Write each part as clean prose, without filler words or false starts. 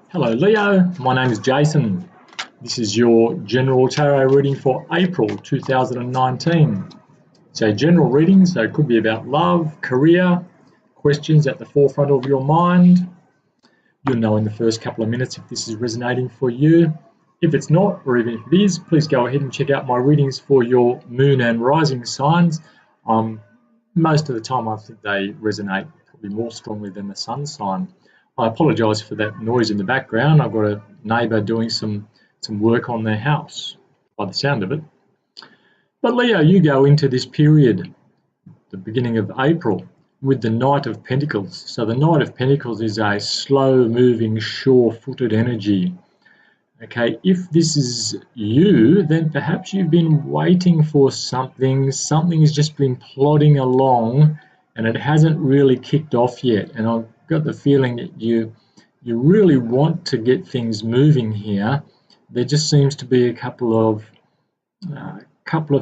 Hello Leo, my name is Jason. This is your general tarot reading for April 2019. So general reading, so it could be about love, career, questions at the forefront of your mind. You'll know in the first couple of minutes if this is resonating for you. If it's not, or even if it is, please go ahead and check out my readings for your moon and rising signs. Most of the time I think they resonate probably more strongly than the sun sign. I apologise for that noise in the background. I've got a neighbour doing some work on their house, by the sound of it. But Leo, you go into this period, the beginning of April, with the Knight of Pentacles. So the Knight of Pentacles is a slow-moving, sure-footed energy. Okay, if this is you, then perhaps you've been waiting for something. Something has just been plodding along and it hasn't really kicked off yet. And I've got the feeling that you really want to get things moving here. There just seems to be a couple of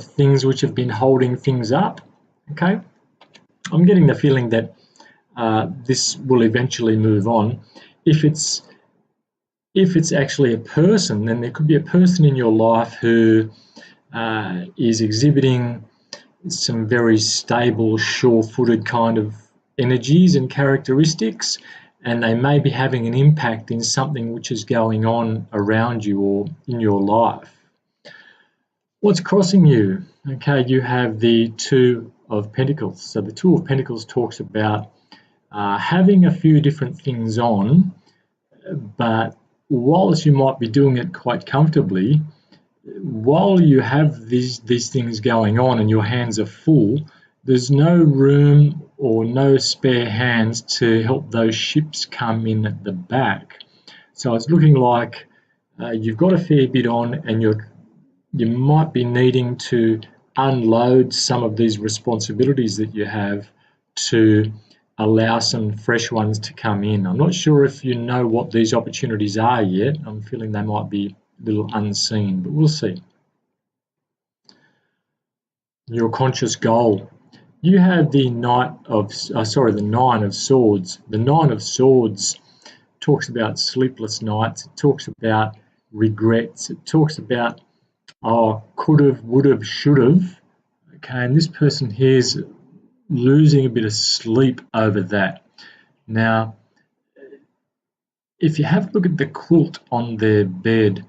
things which have been holding things up. Okay, I'm getting the feeling that this will eventually move on. If it's actually a person, then there could be a person in your life who is exhibiting some very stable, sure-footed kind of energies and characteristics, and they may be having an impact in something which is going on around you or in your life. What's crossing you? Okay, you have the Two of Pentacles. So the Two of Pentacles talks about having a few different things on, but whilst you might be doing it quite comfortably, while you have these things going on and your hands are full, there's no room or no spare hands to help those ships come in at the back. So it's looking like you've got a fair bit on, and you might be needing to unload some of these responsibilities that you have to allow some fresh ones to come in. I'm not sure if you know what these opportunities are yet. I'm feeling they might be a little unseen, but we'll see. Your conscious goal. You have the Nine of Swords. The Nine of Swords talks about sleepless nights. It talks about regrets. It talks about could have, would have, should have. Okay, and this person here is losing a bit of sleep over that. Now, if you have a look at the quilt on their bed,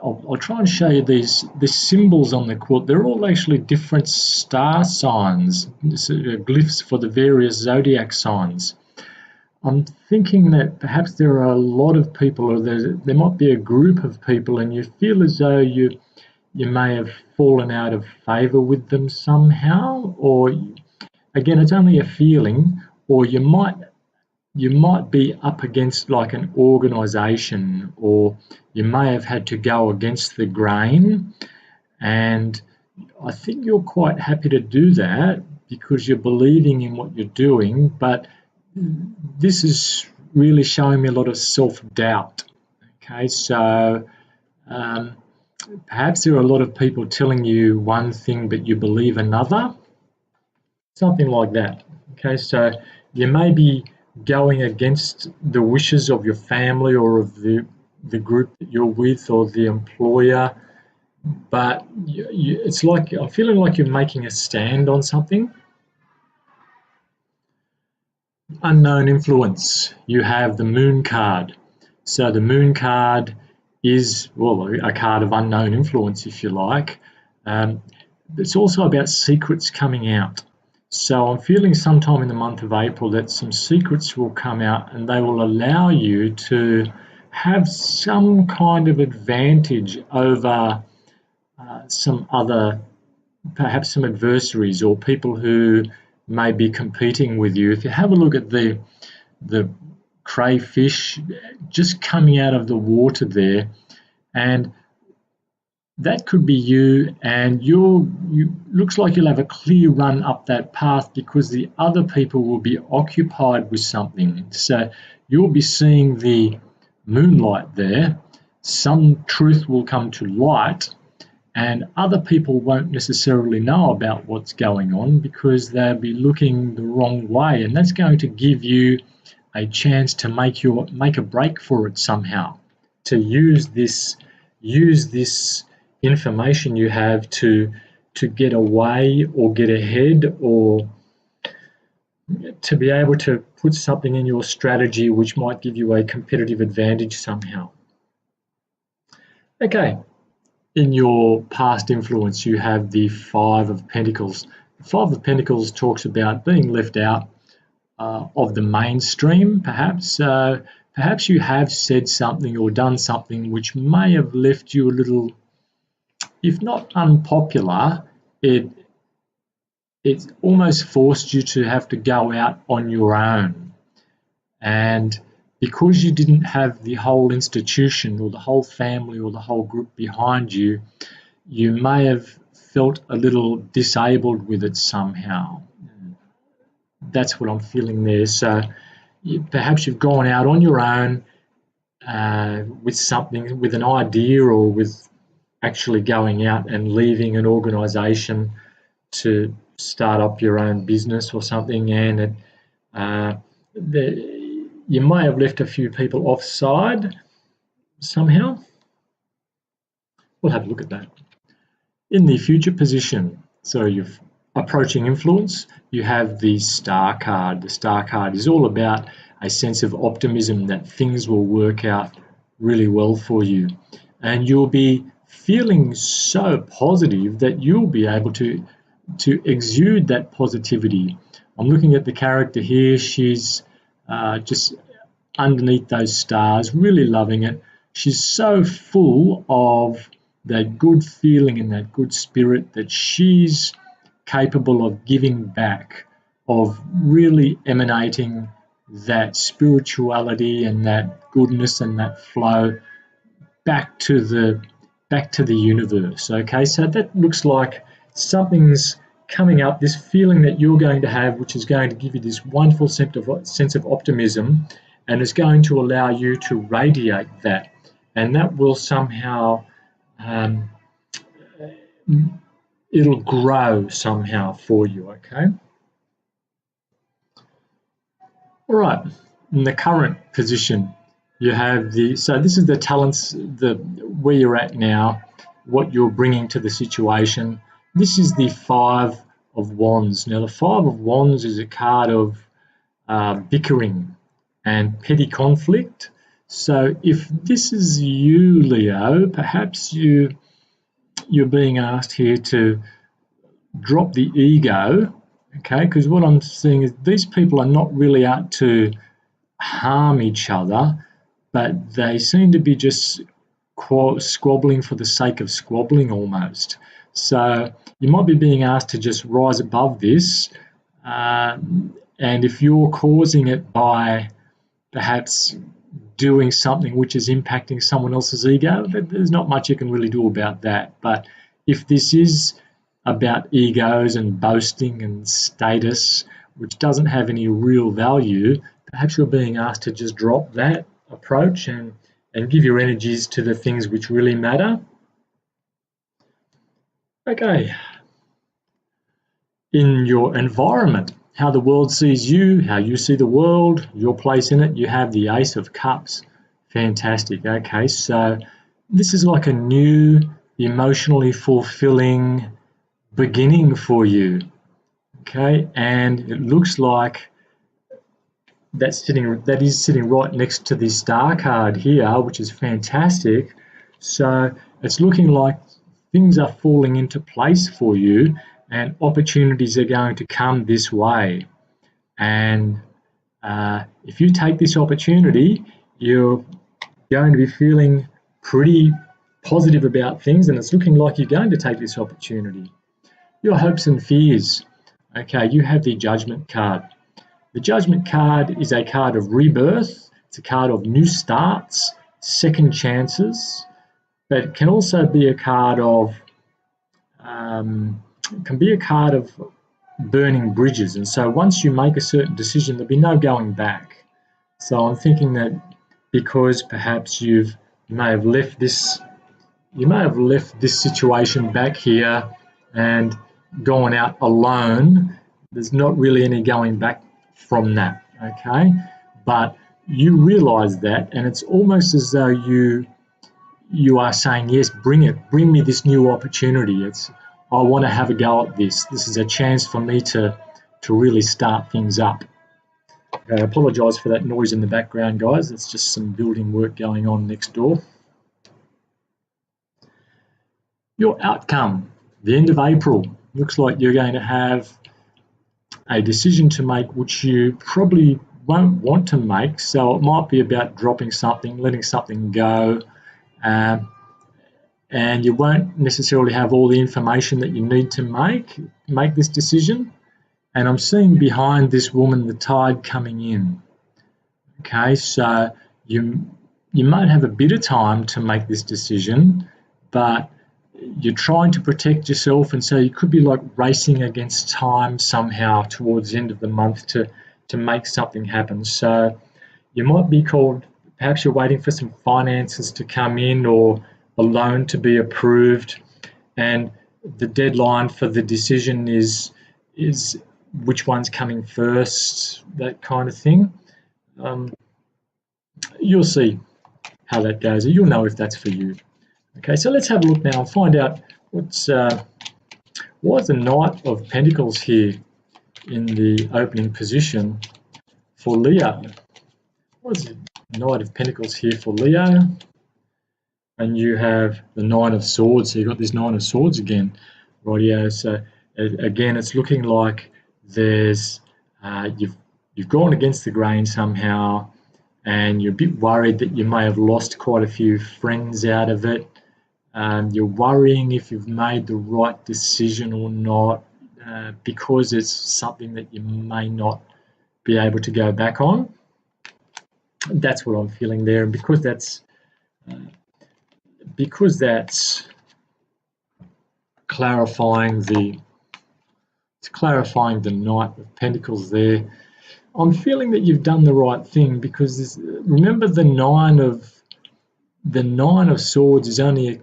I'll try and show you these symbols on the quilt. They're all actually different star signs, glyphs for the various zodiac signs. I'm thinking that perhaps there are a lot of people, or there might be a group of people, and you feel as though you may have fallen out of favour with them somehow, or again, it's only a feeling, or you might be up against like an organisation, or you may have had to go against the grain, and I think you're quite happy to do that because you're believing in what you're doing, but this is really showing me a lot of self-doubt. Okay, so perhaps there are a lot of people telling you one thing but you believe another, something like that. Okay, so you may be going against the wishes of your family or of the group that you're with or the employer, but it's like I'm feeling like you're making a stand on something. Unknown influence. You have the Moon card. So the Moon card is, well, a card of unknown influence, if you like. It's also about secrets coming out. So I'm feeling sometime in the month of April that some secrets will come out and they will allow you to have some kind of advantage over some other, perhaps some adversaries or people who may be competing with you. If you have a look at the crayfish just coming out of the water there, and that could be you, and you looks like you'll have a clear run up that path because the other people will be occupied with something. So you'll be seeing the moonlight there. Some truth will come to light, and other people won't necessarily know about what's going on because they'll be looking the wrong way, and that's going to give you a chance to make a break for it somehow, to use this information you have to get away or get ahead, or to be able to put something in your strategy which might give you a competitive advantage somehow. Okay, in your past influence, you have the Five of Pentacles. The Five of Pentacles talks about being left out of the mainstream, perhaps. Perhaps you have said something or done something which may have left you a little, if not unpopular, it's almost forced you to have to go out on your own. And because you didn't have the whole institution or the whole family or the whole group behind you, you may have felt a little disabled with it somehow. That's what I'm feeling there. So perhaps you've gone out on your own with something, with an idea, or with actually going out and leaving an organisation to start up your own business or something, and you may have left a few people offside somehow. We'll have a look at that. In the future position, so you're approaching influence, you have the Star card. The Star card is all about a sense of optimism that things will work out really well for you, and you'll be feeling so positive that you'll be able to exude that positivity. I'm looking at the character here. She's just underneath those stars, really loving it. She's so full of that good feeling and that good spirit that she's capable of giving back, of really emanating that spirituality and that goodness and that flow back to the universe. Okay, so that looks like something's coming up, this feeling that you're going to have, which is going to give you this wonderful sense of optimism, and is going to allow you to radiate that, and that will somehow it'll grow somehow for you. Okay, all right. In the current position, you have so this is the talents, where you're at now, what you're bringing to the situation. This is the Five of Wands. Now, the Five of Wands is a card of bickering and petty conflict. So if this is you, Leo, perhaps you're being asked here to drop the ego, okay? Because what I'm seeing is these people are not really out to harm each other, but they seem to be just squabbling for the sake of squabbling almost. So you might be being asked to just rise above this, and if you're causing it by perhaps doing something which is impacting someone else's ego, there's not much you can really do about that. But if this is about egos and boasting and status, which doesn't have any real value, perhaps you're being asked to just drop that approach and give your energies to the things which really matter. Okay. In your environment, how the world sees you, how you see the world, your place in it, you have the Ace of Cups. Fantastic. Okay, so this is like a new, emotionally fulfilling beginning for you. Okay, and it looks like that is sitting right next to the Star card here, which is fantastic. So it's looking like things are falling into place for you, and opportunities are going to come this way. And if you take this opportunity, you're going to be feeling pretty positive about things, and it's looking like you're going to take this opportunity. Your hopes and fears. Okay, you have the Judgment card. The Judgment card is a card of rebirth. It's a card of new starts, second chances, but it can also be a card of burning bridges. And so once you make a certain decision, there'll be no going back. So I'm thinking that because perhaps you may have left this situation back here and gone out alone, there's not really any going back from that, okay? but you realize that, and it's almost as though you are saying, yes, bring me this new opportunity. I want to have a go at this. This is a chance for me to really start things up. Okay, I apologise for that noise in the background, guys. It's just some building work going on next door. Your outcome, the end of April, looks like you're going to have a decision to make which you probably won't want to make. So it might be about dropping something, letting something go, and you won't necessarily have all the information that you need to make this decision. And I'm seeing behind this woman the tide coming in. Okay, so you might have a bit of time to make this decision, but you're trying to protect yourself, and so you could be like racing against time somehow towards the end of the month to make something happen. So you might be called, perhaps you're waiting for some finances to come in or a loan to be approved, and the deadline for the decision is which one's coming first, that kind of thing. You'll see how that goes. You'll know if that's for you. Okay, so let's have a look now and find out why is the Knight of Pentacles here in the opening position for Leo. Why is the Knight of Pentacles here for Leo? And you have the Nine of Swords, so you've got this Nine of Swords again. Rightio, so again, it's looking like there's you've gone against the grain somehow, and you're a bit worried that you may have lost quite a few friends out of it. You're worrying if you've made the right decision or not, because it's something that you may not be able to go back on. That's what I'm feeling there, and because that's clarifying the Knight of Pentacles there. I'm feeling that you've done the right thing, because remember the Nine of Swords is only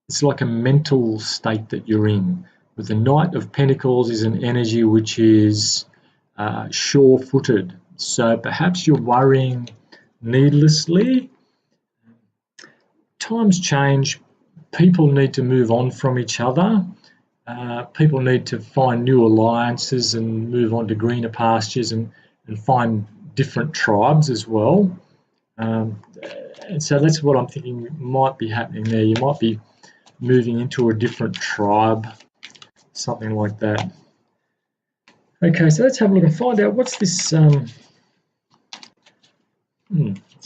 it's like a mental state that you're in. But the Knight of Pentacles is an energy which is sure-footed. So perhaps you're worrying needlessly. Times change. People need to move on from each other. People need to find new alliances and move on to greener pastures and find different tribes as well. And so that's what I'm thinking might be happening there. You might be moving into a different tribe, something like that. Okay, so let's have a look and find out what's this. Let's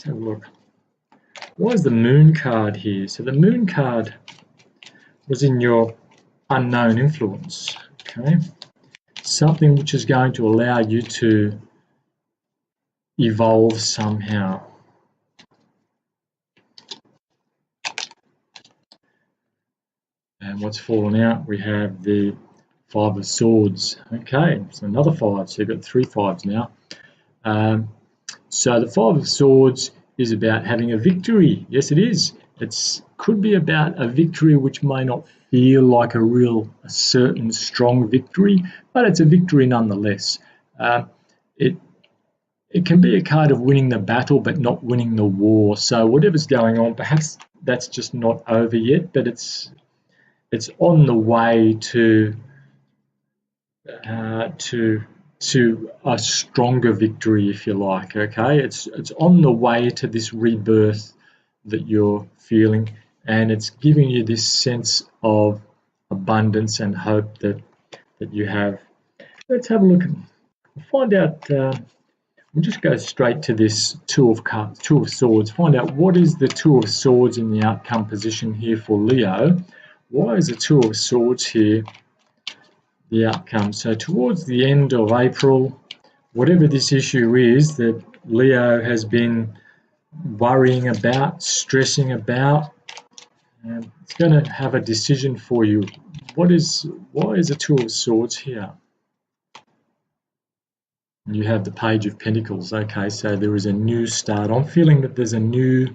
have a look. Why is the Moon card here? So the Moon card was in your unknown influence. Okay, something which is going to allow you to evolve somehow. And what's fallen out? We have the Five of Swords. Okay, so another five. So you've got 3 fives now. So the Five of Swords is about having a victory. Yes, it is. It could be about a victory which may not feel like a certain strong victory, but it's a victory nonetheless. It can be a card of winning the battle but not winning the war. So whatever's going on, perhaps that's just not over yet, but it's on the way to a stronger victory, if you like. Okay, it's on the way to this rebirth that you're feeling, and it's giving you this sense of abundance and hope that you have. Let's have a look and find out. We'll just go straight to this Two of Swords. Find out what is the Two of Swords in the outcome position here for Leo. Why is the Two of Swords here the outcome? So towards the end of April, whatever this issue is that Leo has been worrying about, stressing about, it's going to have a decision for you. Why is the Two of Swords here? You have the Page of Pentacles. Okay, so there is a new start. I'm feeling that there's a new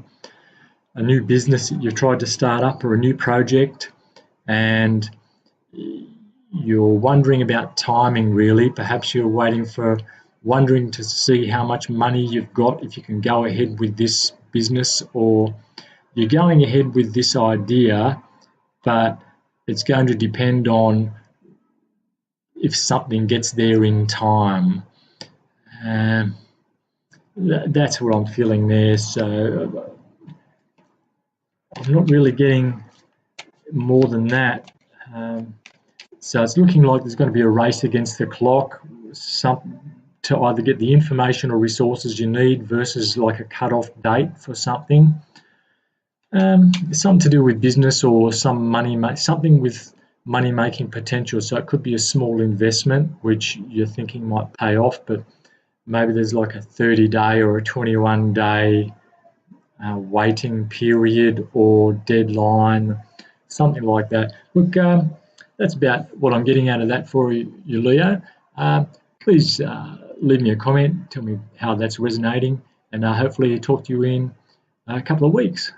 business that you've tried to start up, or a new project, and you're wondering about timing, really. Perhaps you're waiting for wondering to see how much money you've got, if you can go ahead with this business, or you're going ahead with this idea, but it's going to depend on if something gets there in time. That's what I'm feeling there. So I'm not really getting more than that. So it's looking like there's going to be a race against the clock, to either get the information or resources you need versus like a cut-off date for something. Something to do with business or something with money-making potential. So it could be a small investment which you're thinking might pay off, but maybe there's like a 30-day or a 21-day waiting period or deadline, something like that. Look, that's about what I'm getting out of that for you, Leo. Please leave me a comment, tell me how that's resonating, and hopefully talk to you in a couple of weeks.